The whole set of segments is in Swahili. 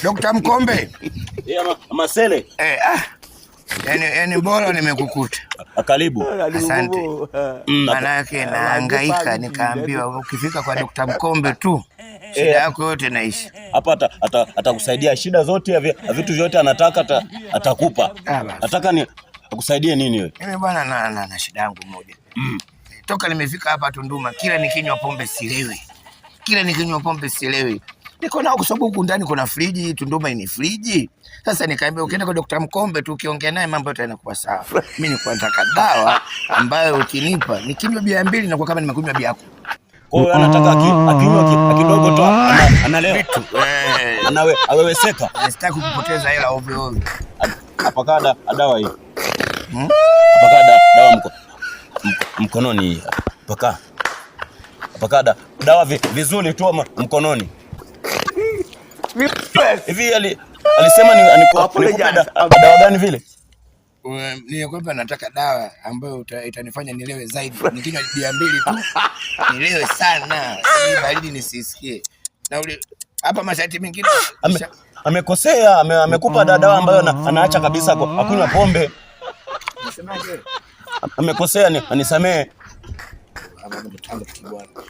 Dr. Mkombe. Masele. Yani bora nimekukuta. Karibu. Asante. Maana yake nahangaika nikaambiwa ukifika kwa Dr. Mkombe tu shida yako yote naisha. Hapa atakusaidia shida zote, vitu vyote anataka atakupa. Nataka ni akusaidie nini wewe? Mimi bwana na shida yangu moja. Toka nimefika hapa Tunduma kila nikinywa pombe silewi. Niko nao kwa sababu huku ndani kuna friji, Tunduma ina friji. Sasa nikaambia ukienda kwa Dr. Mkombe tu ukiongea naye mambo yote yanakuwa sawa. Mimi nilikuwa nataka dawa ambayo ukinipa nikinywa bia 2 na kwa kama nimekunywa bia yako. Kwa hiyo anataka akinywa kidogo tu analewa. Aweweseka. Sitaki kupoteza hela ovyo ovyo. Apaka dawa hii. Apaka dawa mkononi. Apaka dawa vizuri tu mkononi. Hivi alisema nikupe dawa gani vile? Nilikwambia nataka dawa ambayo itanifanya nilewe zaidi. Nikinywa bia 2 tu nilewe sana. Ili baridi nisisikie. Na ule hapa masharti mengine amekosea, amekupa dawa ambayo anaacha kabisa akunywa pombe. Unasemaje? Amekosea, anisamee.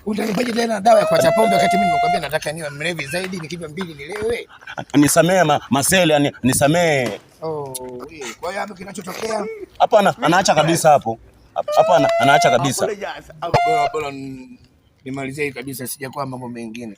Utanipaje tena dawa ya kuacha pombe wakati mimi nimekwambia nataka niwe mlevi zaidi nikinywa 2 nilewe? Nisamee Masele, nisamee. Kwa hiyo hapo kinachotokea hapa anaacha kabisa hapo. Hapa anaacha kabisa. Bora nimalizie kabisa sijakuwa mambo mengine.